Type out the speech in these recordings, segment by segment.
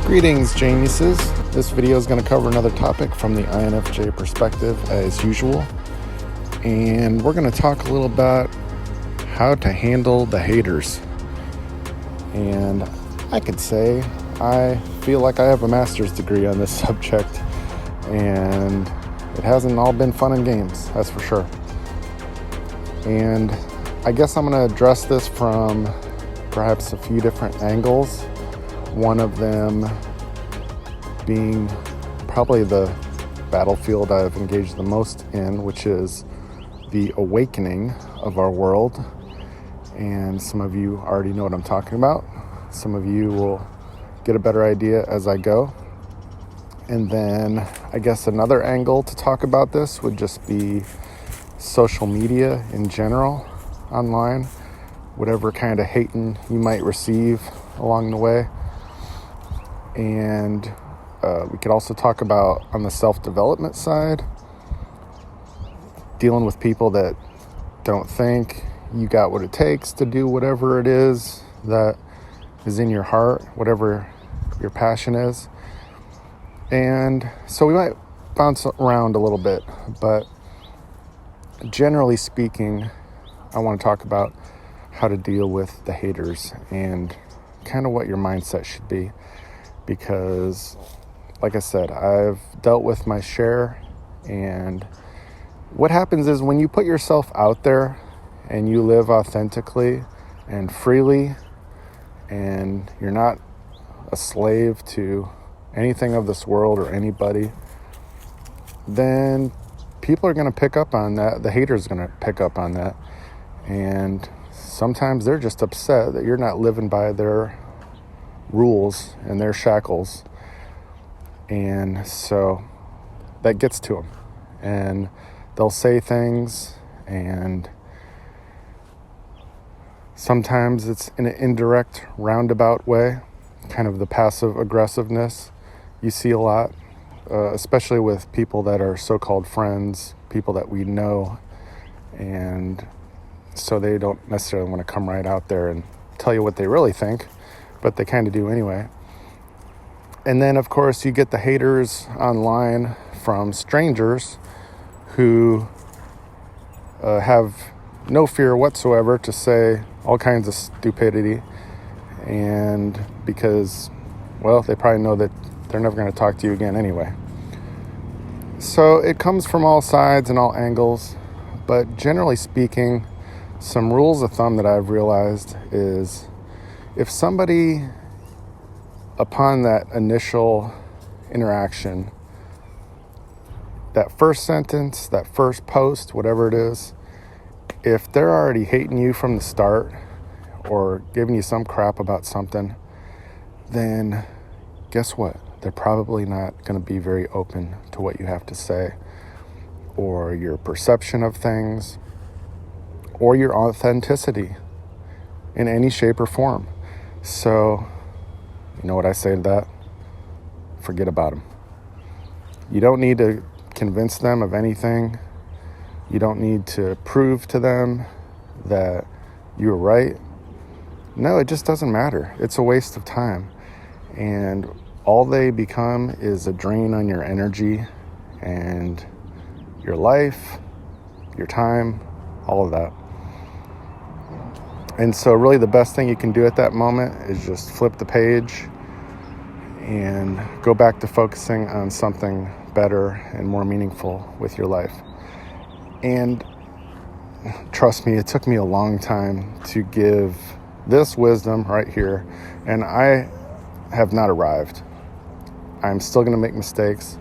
Greetings, geniuses. This video is going to cover another topic from the INFJ perspective as usual. And we're going to talk a little about how to handle the haters. And I could say I feel like I have a master's degree on this subject. And it hasn't all been fun and games, that's for sure. And I guess I'm going to address this from perhaps a few different angles. One of them being probably the battlefield I've engaged the most in, which is the awakening of our world. And some of you already know what I'm talking about. Some of you will get a better idea as I go. And then I guess another angle to talk about this would just be social media in general, online, whatever kind of hating you might receive along the way. And we could also talk about, on the self-development side, dealing with people that don't think you got what it takes to do whatever it is that is in your heart, whatever your passion is. And so we might bounce around a little bit, but generally speaking, I want to talk about how to deal with the haters and kind of what your mindset should be. Because, like I said, I've dealt with my share, and what happens is when you put yourself out there and you live authentically and freely, and you're not a slave to anything of this world or anybody, then people are going to pick up on that. The haters are going to pick up on that. And sometimes they're just upset that you're not living by their rules and their shackles. And so that gets to them. And they'll say things, and sometimes it's in an indirect, roundabout way, kind of the passive aggressiveness you see a lot, especially with people that are so-called friends, people that we know. And so they don't necessarily want to come right out there and tell you what they really think, but they kind of do anyway. And then, of course, you get the haters online from strangers who have no fear whatsoever to say all kinds of stupidity. And because, well, they probably know that they're never going to talk to you again anyway. So it comes from all sides and all angles. But generally speaking, some rules of thumb that I've realized is, if somebody, upon that initial interaction, that first sentence, that first post, whatever it is, if they're already hating you from the start or giving you some crap about something, then guess what? They're probably not going to be very open to what you have to say, or your perception of things, or your authenticity in any shape or form. So, you know what I say to that? Forget about them. You don't need to convince them of anything. You don't need to prove to them that you were right. No, it just doesn't matter. It's a waste of time. And all they become is a drain on your energy and your life, your time, all of that. And so really the best thing you can do at that moment is just flip the page and go back to focusing on something better and more meaningful with your life. And trust me, it took me a long time to give this wisdom right here, and I have not arrived. I'm still going to make mistakes.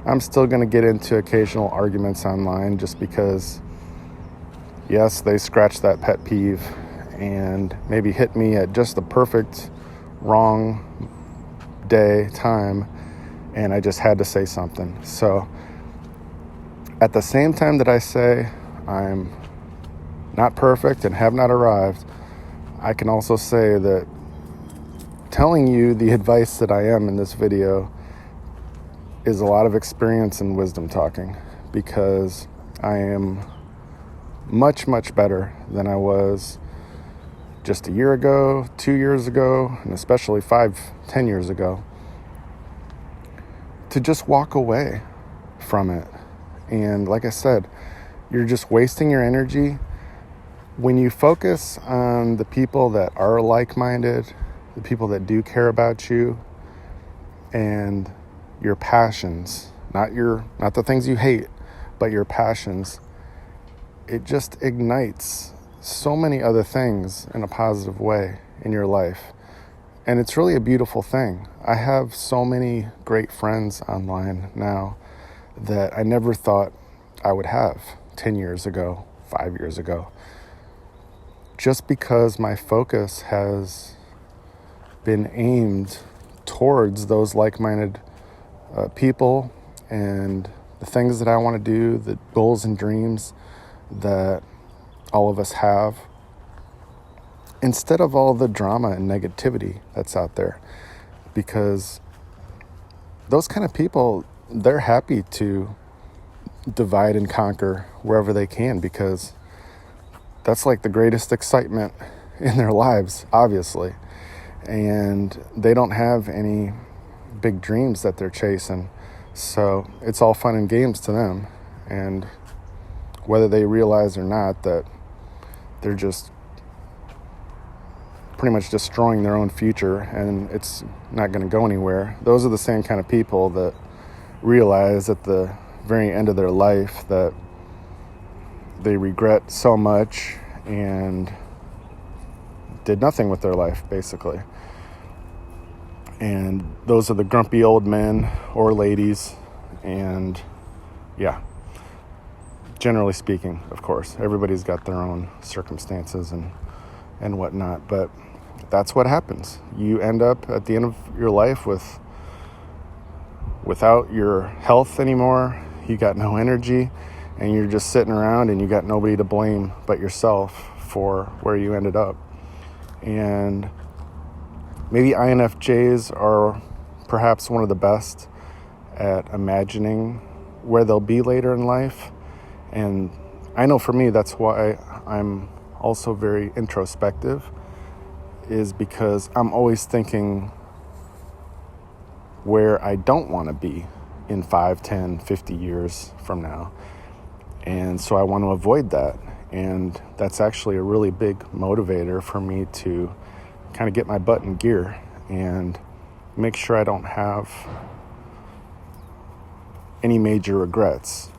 I'm still going to get into occasional arguments online just because, yes, they scratch that pet peeve and maybe hit me at just the perfect wrong day, time, and I just had to say something. So at the same time that I say I'm not perfect and have not arrived, I can also say that telling you the advice that I am in this video is a lot of experience and wisdom talking, because I am much, much better than I was just a year ago, 2 years ago, and especially 5-10 years ago. to just walk away from it. And like I said, you're just wasting your energy. When you focus on the people that are like-minded, the people that do care about you, and your passions, not the things you hate, but your passions, it just ignites so many other things in a positive way in your life. And it's really a beautiful thing. I have so many great friends online now that I never thought I would have 10 years ago, 5 years ago. Just because my focus has been aimed towards those like-minded people and the things that I want to do, the goals and dreams that all of us have, instead of all the drama and negativity that's out there. Because those kind of people, they're happy to divide and conquer wherever they can, because that's like the greatest excitement in their lives, obviously. And they don't have any big dreams that they're chasing. So it's all fun and games to them. And whether they realize or not that they're just pretty much destroying their own future and it's not going to go anywhere. Those are the same kind of people that realize at the very end of their life that they regret so much and did nothing with their life, basically. And those are the grumpy old men or ladies. And yeah, generally speaking, of course, everybody's got their own circumstances and whatnot, but that's what happens. You end up at the end of your life without your health anymore. You got no energy, and you're just sitting around, and you got nobody to blame but yourself for where you ended up. And maybe INFJs are perhaps one of the best at imagining where they'll be later in life. And I know for me, that's why I'm also very introspective, is because I'm always thinking where I don't want to be in 5, 10, 50 years from now. And so I want to avoid that. And that's actually a really big motivator for me to kind of get my butt in gear and make sure I don't have any major regrets.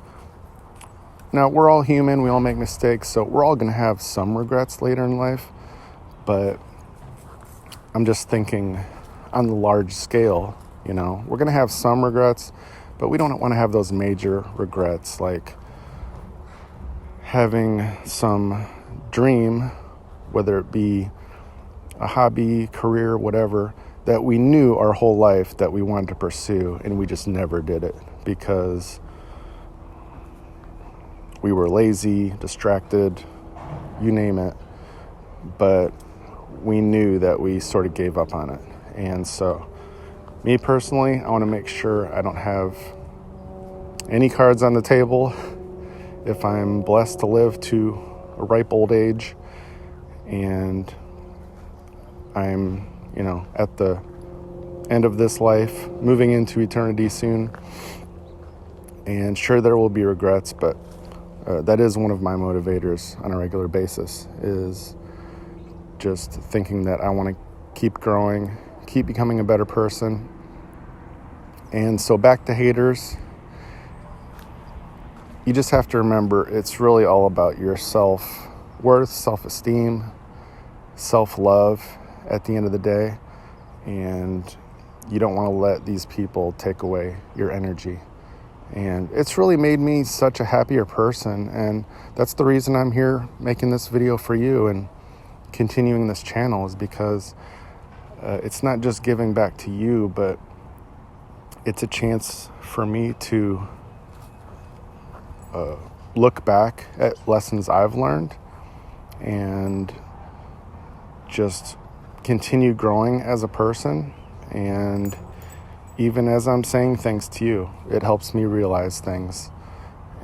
Now, we're all human, we all make mistakes, so we're all going to have some regrets later in life, but I'm just thinking on the large scale, we're going to have some regrets, but we don't want to have those major regrets, like having some dream, whether it be a hobby, career, whatever, that we knew our whole life that we wanted to pursue, and we just never did it because we were lazy, distracted, you name it, but we knew that we sort of gave up on it. And so, me personally, I want to make sure I don't have any cards on the table if I'm blessed to live to a ripe old age and I'm, at the end of this life, moving into eternity soon. And sure, there will be regrets, but that is one of my motivators on a regular basis, is just thinking that I want to keep growing, keep becoming a better person. And so back to haters, you just have to remember it's really all about your self-worth, self-esteem, self-love at the end of the day. And you don't want to let these people take away your energy. And it's really made me such a happier person. And that's the reason I'm here making this video for you and continuing this channel, is because it's not just giving back to you, but it's a chance for me to look back at lessons I've learned and just continue growing as a person. And even as I'm saying things to you, it helps me realize things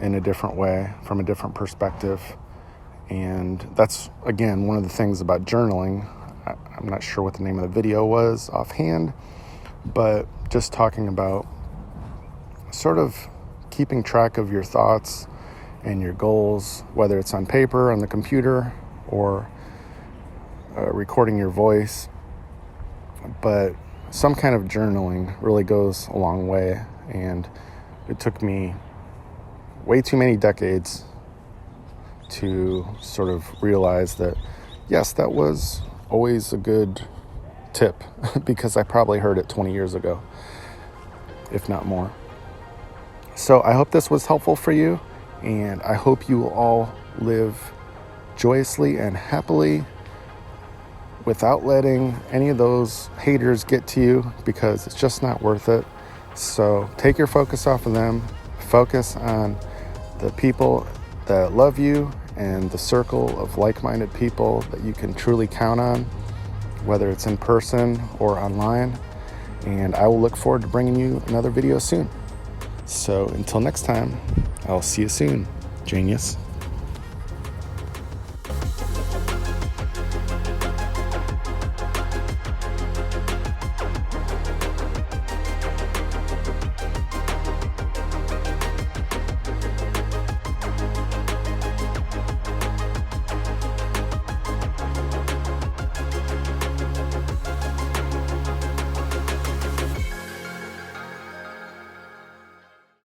in a different way, from a different perspective. And that's, again, one of the things about journaling. I'm not sure what the name of the video was offhand, but just talking about sort of keeping track of your thoughts and your goals, whether it's on paper, on the computer, or recording your voice. But some kind of journaling really goes a long way, and it took me way too many decades to sort of realize that, yes, that was always a good tip because I probably heard it 20 years ago, if not more. So I hope this was helpful for you, and I hope you will all live joyously and happily without letting any of those haters get to you, because it's just not worth it. So take your focus off of them. Focus on the people that love you and the circle of like-minded people that you can truly count on, whether it's in person or online. And I will look forward to bringing you another video soon. So until next time, I'll see you soon, genius.